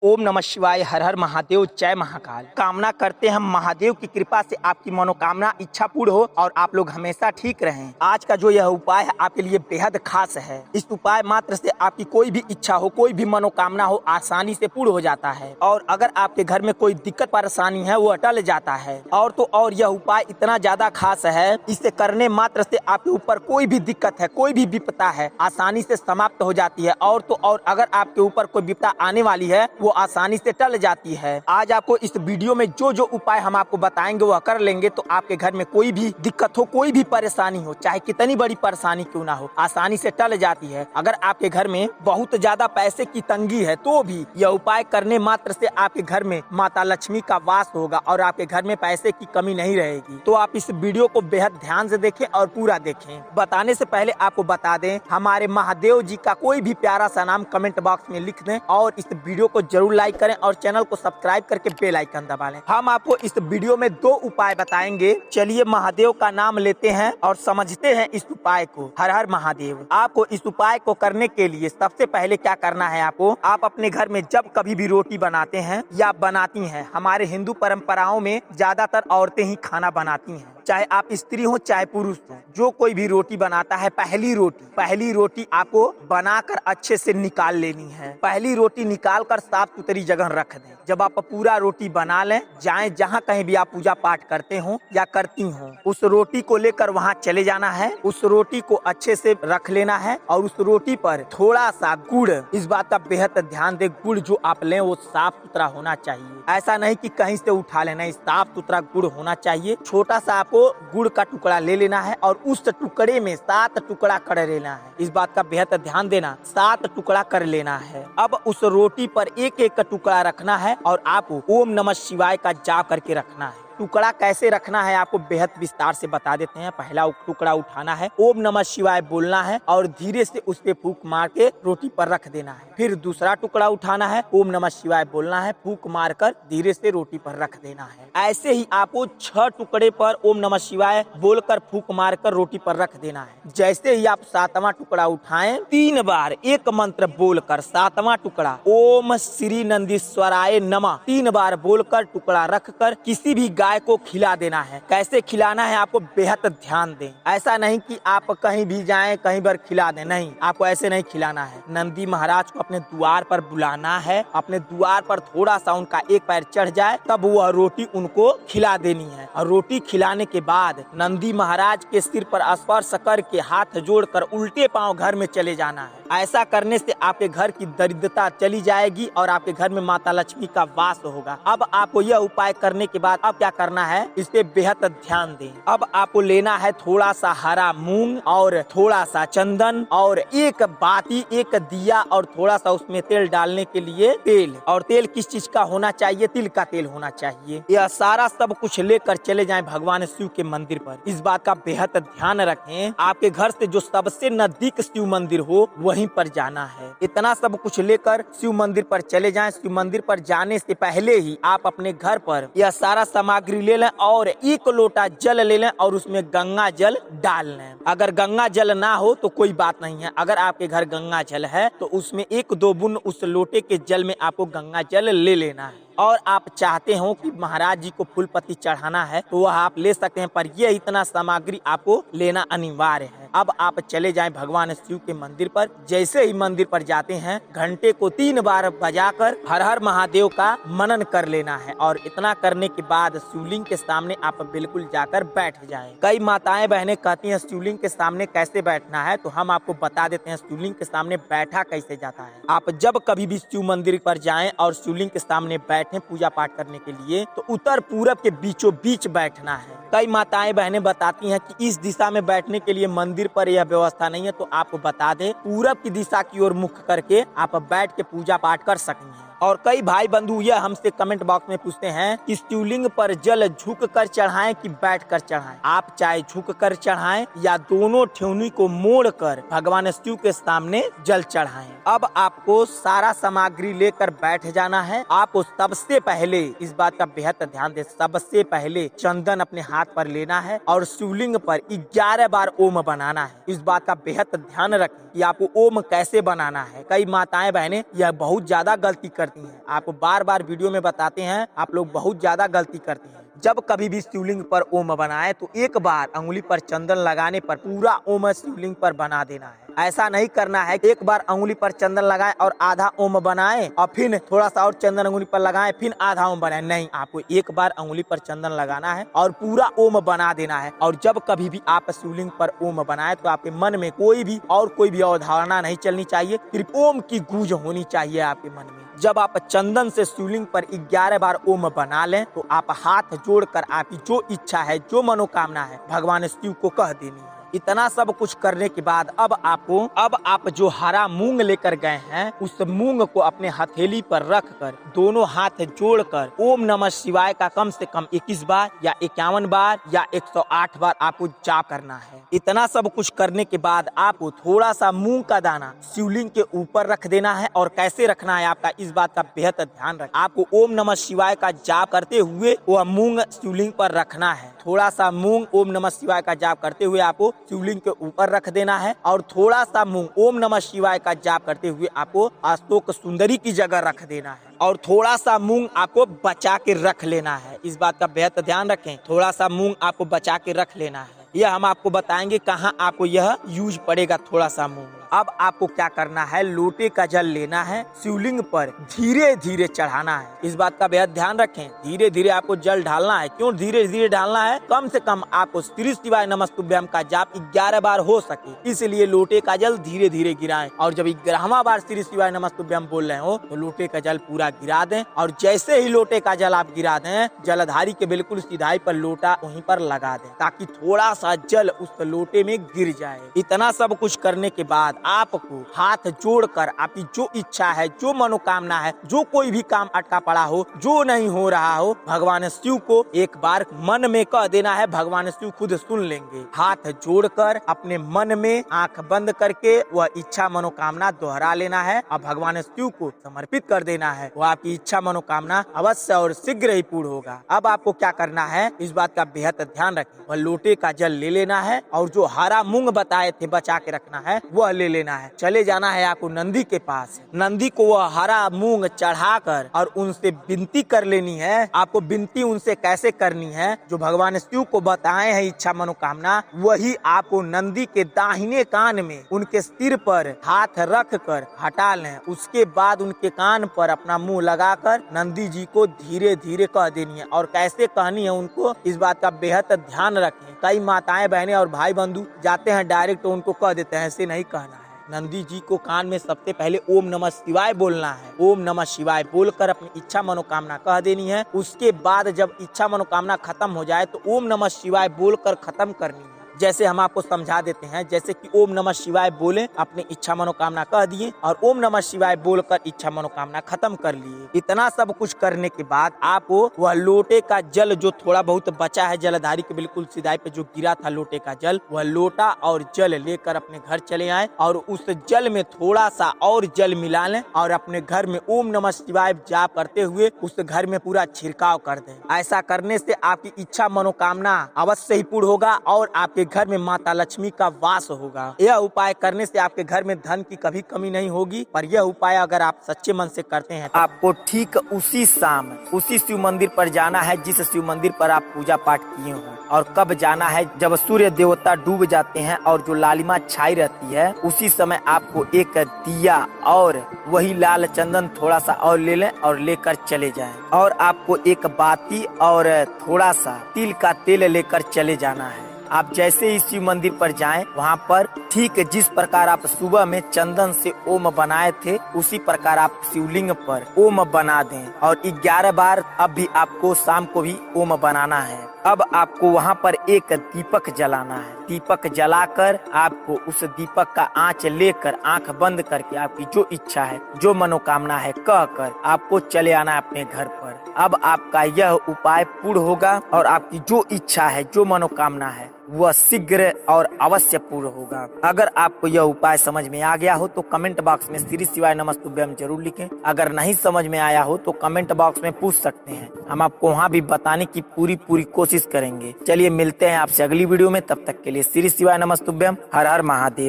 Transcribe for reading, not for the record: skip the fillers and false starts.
ओम नमः शिवाय। हर हर महादेव। जय महाकाल। कामना करते हैं हम महादेव की कृपा से आपकी मनोकामना इच्छा पूर्ण हो और आप लोग हमेशा ठीक रहें। आज का जो यह उपाय है आपके लिए बेहद खास है। इस उपाय मात्र से आपकी कोई भी इच्छा हो, कोई भी मनोकामना हो, आसानी से पूर्ण हो जाता है। और अगर आपके घर में कोई दिक्कत परेशानी है वो टल जाता है। और तो और यह उपाय इतना ज्यादा खास है, इसे करने मात्र से आपके ऊपर कोई भी दिक्कत है, कोई भी विपदा है, आसानी से समाप्त हो जाती है। और तो और अगर आपके ऊपर कोई विपदा आने वाली है वो आसानी से टल जाती है। आज आपको इस वीडियो में जो जो उपाय हम आपको बताएंगे वह कर लेंगे तो आपके घर में कोई भी दिक्कत हो, कोई भी परेशानी हो, चाहे कितनी बड़ी परेशानी क्यों ना हो, आसानी से टल जाती है। अगर आपके घर में बहुत ज्यादा पैसे की तंगी है तो भी यह उपाय करने मात्र से आपके घर में माता लक्ष्मी का वास होगा और आपके घर में पैसे की कमी नहीं रहेगी। तो आप इस वीडियो को बेहद ध्यान से देखें और पूरा देखें। बताने से पहले आपको बता दें, हमारे महादेव जी का कोई भी प्यारा सा नाम कमेंट बॉक्स में लिख दें और इस वीडियो को जरूर लाइक करें और चैनल को सब्सक्राइब करके बेल आइकन दबा लें। हम आपको इस वीडियो में 2 उपाय बताएंगे। चलिए महादेव का नाम लेते हैं और समझते हैं इस उपाय को। हर हर महादेव। आपको इस उपाय को करने के लिए सबसे पहले क्या करना है, आप अपने घर में जब कभी भी रोटी बनाते हैं या बनाती हैं, हमारे हिंदू परंपराओं में ज्यादातर औरतें ही खाना बनाती हैं, चाहे आप स्त्री हो चाहे पुरुष हो। जो कोई भी रोटी बनाता है, पहली रोटी आपको बनाकर अच्छे से निकाल लेनी है। पहली रोटी निकाल कर साफ सुथरी जगह रख दें। जब आप पूरा रोटी बना लें, जाएं जहां कहीं भी आप पूजा पाठ करते हो या करती हो, उस रोटी को लेकर वहां चले जाना है। उस रोटी को अच्छे से रख लेना है और उस रोटी पर थोड़ा सा गुड़, इस बात का बेहद ध्यान दें, गुड़ जो आप लें वो साफ सुथरा होना चाहिए। ऐसा नहीं कि कहीं से उठा लेना, साफ सुथरा गुड़ होना चाहिए। छोटा सा आपको गुड़ का टुकड़ा ले लेना है और उस टुकड़े में 7 टुकड़ा कर लेना है। इस बात का बेहद ध्यान देना, 7 टुकड़ा कर लेना है। अब उस रोटी पर एक एक टुकड़ा रखना है और आपको ओम नमः शिवाय का जाप करके रखना है। टुकड़ा कैसे रखना है आपको बेहद विस्तार से बता देते हैं। पहला टुकड़ा उठाना है, ओम नमः शिवाय बोलना है और धीरे से उस पे फूंक मार के रोटी पर रख देना है। फिर दूसरा टुकड़ा उठाना है, ओम नमः शिवाय बोलना है, फूंक मार कर धीरे से रोटी पर रख देना है। ऐसे ही आपको 6 टुकड़े पर ओम नमः शिवाय बोलकर फूंक मार कर रोटी पर रख देना है। जैसे ही आप 7वां टुकड़ा उठाएं, 3 बार एक मंत्र बोलकर 7वां टुकड़ा ओम श्री नंदीश्वराय नमः 3 बार बोलकर टुकड़ा रखकर किसी भी गाय को खिला देना है। कैसे खिलाना है आपको बेहद ध्यान दें। ऐसा नहीं कि आप कहीं भी जाएं कहीं पर खिला दें, नहीं, आपको ऐसे नहीं खिलाना है। नंदी महाराज को अपने द्वार पर बुलाना है। अपने द्वार पर थोड़ा सा उनका एक पैर चढ़ जाए तब वह रोटी उनको खिला देनी है। और रोटी खिलाने के बाद नंदी महाराज के सिर पर स्पर्श करके हाथ जोड़कर उल्टे पांव घर में चले जाना है। ऐसा करने से आपके घर की दरिद्रता चली जाएगी और आपके घर में माता लक्ष्मी का वास होगा। अब आपको यह उपाय करने के बाद अब क्या करना है, इस पे बेहद ध्यान दें। अब आपको लेना है थोड़ा सा हरा मूंग और थोड़ा सा चंदन और एक बाती, एक दिया और थोड़ा सा उसमें तेल डालने के लिए तेल। और तेल किस चीज का होना चाहिए, तिल का तेल होना चाहिए। यह सारा सब कुछ लेकर चले जाएं भगवान शिव के मंदिर पर। इस बात का बेहद ध्यान रखें, आपके घर से जो सबसे नजदीक शिव मंदिर हो वहीं पर जाना है। इतना सब कुछ लेकर शिव मंदिर पर चले जाएं। शिव मंदिर पर जाने से पहले ही आप अपने घर पर यह सारा सामग्री ले लें और 1 लोटा जल ले लें और उसमें गंगा जल डाल लें। अगर गंगा जल ना हो तो कोई बात नहीं है। अगर आपके घर गंगा जल है तो उसमें 1-2 बूंद उस लोटे के जल में आपको गंगा जल ले लेना है। और आप चाहते हो कि महाराज जी को फूल पत्ती चढ़ाना है तो वह आप ले सकते हैं, पर यह इतना सामग्री आपको लेना अनिवार्य है। अब आप चले जाएं भगवान शिव के मंदिर पर। जैसे ही मंदिर पर जाते हैं, घंटे को 3 बार बजाकर हर हर महादेव का मनन कर लेना है। और इतना करने के बाद शिवलिंग के सामने आप बिल्कुल जाकर बैठ जाएं। कई माताएं बहनें कहती हैं शिवलिंग के सामने कैसे बैठना है, तो हम आपको बता देते हैं शिवलिंग के सामने बैठा कैसे जाता है। आप जब कभी भी शिव मंदिर पर जाएं और शिवलिंग के सामने बैठे पूजा पाठ करने के लिए, तो उत्तर पूरब के बीचों बीच बैठना है। कई माताएं बहनें बताती हैं कि इस दिशा में बैठने के लिए मंदिर पर यह व्यवस्था नहीं है, तो आपको बता दें पूरब की दिशा की ओर मुख करके आप बैठ के पूजा पाठ कर सकती हैं। और कई भाई बंधु यह हमसे कमेंट बॉक्स में पूछते हैं कि शिवलिंग पर जल झुक कर चढ़ाएं कि बैठ कर चढ़ाएं। आप चाहे झुक कर चढ़ाएं या दोनों ठेवनी को मोड़ कर भगवान शिव के सामने जल चढ़ाएं। अब आपको सारा सामग्री लेकर बैठ जाना है। आपको सबसे पहले इस बात का बेहद ध्यान दे, सबसे पहले चंदन अपने हाथ पर लेना है और शिवलिंग पर 11 बार ओम बनाना है। इस बात का बेहद ध्यान रखें कि आपको ओम कैसे बनाना है। कई माताएं बहनें यह बहुत ज्यादा गलती कर करती हैं। आपको बार बार वीडियो में बताते हैं, आप लोग बहुत ज्यादा गलती करते हैं। जब कभी भी शिवलिंग पर ओम बनाए तो एक बार अंगुली पर चंदन लगाने पर पूरा ओम शिवलिंग पर बना देना है। ऐसा नहीं करना है एक बार अंगुली पर चंदन लगाए और आधा ओम बनाए और फिर थोड़ा सा और चंदन अंगुली पर लगाए फिर आधा ओम बनाए। नहीं, आपको एक बार अंगुली पर चंदन लगाना है और पूरा ओम बना देना है। और जब कभी भी आप शिवलिंग पर ओम बनाए तो आपके मन में कोई भी अवधारणा नहीं चलनी चाहिए, सिर्फ ओम की गूंज होनी चाहिए आपके मन में। जब आप चंदन से शिवलिंग पर 11 बार ओम बना लें तो आप हाथ जोड़कर आपकी जो इच्छा है, जो मनोकामना है, भगवान शिव को कह देनी है। इतना सब कुछ करने के बाद अब आप जो हरा मूंग लेकर गए हैं उस मूंग को अपने हथेली पर रख कर दोनों हाथ जोड़कर ओम नमः शिवाय का कम से कम 21 बार या 51 बार या 108 बार आपको जाप करना है। इतना सब कुछ करने के बाद आपको थोड़ा सा मूंग का दाना शिवलिंग के ऊपर रख देना है। और कैसे रखना है आपका इस बात का बेहद ध्यान रखें। आपको ओम नमः शिवाय का जाप करते हुए वह मूंग शिवलिंग पर रखना है। थोड़ा सा मूंग ओम नमः शिवाय का जाप करते हुए आपको शिवलिंग के ऊपर रख देना है और थोड़ा सा मूंग ओम नमः शिवाय का जाप करते हुए आपको अशोक सुंदरी की जगह रख देना है। और थोड़ा सा मूंग आपको बचा के रख लेना है। इस बात का बेहद ध्यान रखें, थोड़ा सा मूंग आपको बचा के रख लेना है। यह हम आपको बताएंगे कहाँ आपको यह यूज पड़ेगा थोड़ा सा मूंग। अब आपको क्या करना है, लोटे का जल लेना है, शिवलिंग पर धीरे धीरे चढ़ाना है। इस बात का बेहद ध्यान रखें, धीरे धीरे आपको जल ढालना है। क्यों धीरे धीरे ढालना है? कम से कम आपको श्री शिवाय नमस्तुभ्यम का जाप 11 बार हो सके, इसलिए लोटे का जल धीरे धीरे गिराएं। और जब 11वां बार श्री शिवाय नमस्तुभ्यम बोल रहे हो तो लोटे का जल पूरा गिरा दें। और जैसे ही लोटे का जल आप गिरा दें, जलधारी के बिल्कुल सीधाई पर लोटा वहीं पर लगा दें ताकि थोड़ा सा जल उस लोटे में गिर जाए। इतना सब कुछ करने के बाद आपको हाथ जोड़कर आपकी जो इच्छा है, जो मनोकामना है, जो कोई भी काम अटका पड़ा हो, जो नहीं हो रहा हो, भगवान शिव को एक बार मन में कह देना है। भगवान शिव खुद सुन लेंगे। हाथ जोड़कर अपने मन में आंख बंद करके वह इच्छा मनोकामना दोहरा लेना है और भगवान शिव को समर्पित कर देना है। वो आपकी इच्छा मनोकामना अवश्य और शीघ्र ही पूर्ण होगा। अब आपको क्या करना है, इस बात का बेहद ध्यान रखें। वह लोटे का जल ले लेना है और जो हरा मूंग बताए थे बचा के रखना है वह ले लेना है। चले जाना है आपको नंदी के पास। नंदी को वह हरा मूंग चढ़ाकर और उनसे विनती कर लेनी है। आपको विनती उनसे कैसे करनी है, जो भगवान शिव को बताए हैं इच्छा मनोकामना, वही आपको नंदी के दाहिने कान में उनके सिर पर हाथ रख कर हटा लें। उसके बाद उनके कान पर अपना मुंह लगाकर नंदी जी को धीरे धीरे कह देनी है। और कैसे कहनी है उनको, इस बात का बेहद ध्यान रखें। कई माताएं बहनें और भाई बंधु जाते हैं डायरेक्ट तो उनको कह देते हैं, ऐसे नहीं कहना है। नंदी जी को कान में सबसे पहले ओम नमः शिवाय बोलना है। ओम नमः शिवाय बोलकर अपनी इच्छा मनोकामना कह देनी है। उसके बाद जब इच्छा मनोकामना खत्म हो जाए तो ओम नमः शिवाय बोलकर खत्म करनी है। जैसे हम आपको समझा देते हैं, जैसे कि ओम नमः शिवाय बोले, अपनी इच्छा मनोकामना कह दिए और ओम नमः शिवाय बोलकर इच्छा मनोकामना खत्म कर लिए। इतना सब कुछ करने के बाद आपको वह लोटे का जल जो थोड़ा बहुत बचा है जलधारी के बिल्कुल सीधाई पे जो गिरा था लोटे का जल, वह लोटा और जल लेकर अपने घर चले आए और उस जल में थोड़ा सा और जल मिला लें और अपने घर में ओम नमः शिवाय जाप करते हुए उस घर में पूरा छिड़काव कर दें। ऐसा करने से आपकी इच्छा मनोकामना अवश्य ही पूर्ण होगा और आपके घर में माता लक्ष्मी का वास होगा। यह उपाय करने से आपके घर में धन की कभी कमी नहीं होगी। पर यह उपाय अगर आप सच्चे मन से करते हैं तो आपको ठीक उसी शाम उसी शिव मंदिर पर जाना है जिस शिव मंदिर पर आप पूजा पाठ किए हो। और कब जाना है, जब सूर्य देवता डूब जाते हैं और जो लालिमा छाई रहती है उसी समय आपको एक दिया और वही लाल चंदन थोड़ा सा और ले लें और लेकर चले जाएं। और आपको एक बाती और थोड़ा सा तिल का तेल लेकर चले जाना है। आप जैसे ही शिव मंदिर पर जाएं, वहां पर ठीक जिस प्रकार आप सुबह में चंदन से ओम बनाए थे उसी प्रकार आप शिवलिंग पर ओम बना दें। और 11 बार अब भी आपको शाम को भी ओम बनाना है। अब आपको वहां पर एक दीपक जलाना है। दीपक जलाकर आपको उस दीपक का आंच लेकर आंख बंद करके आपकी जो इच्छा है, जो मनोकामना है कहकर आपको चले आना है अपने घर पर। अब आपका यह उपाय पूर्ण होगा और आपकी जो इच्छा है, जो मनोकामना है, वह शीघ्र और अवश्य पूर्ण होगा। अगर आपको यह उपाय समझ में आ गया हो तो कमेंट बॉक्स में श्री शिवाय नमस्तुभ्यम जरूर लिखें। अगर नहीं समझ में आया हो तो कमेंट बॉक्स में पूछ सकते हैं, हम आपको वहाँ भी बताने की पूरी कोशिश करेंगे। चलिए मिलते हैं आपसे अगली वीडियो में, तब तक के लिए श्री शिवाय नमस्तुभ्यम। हर हर महादेव।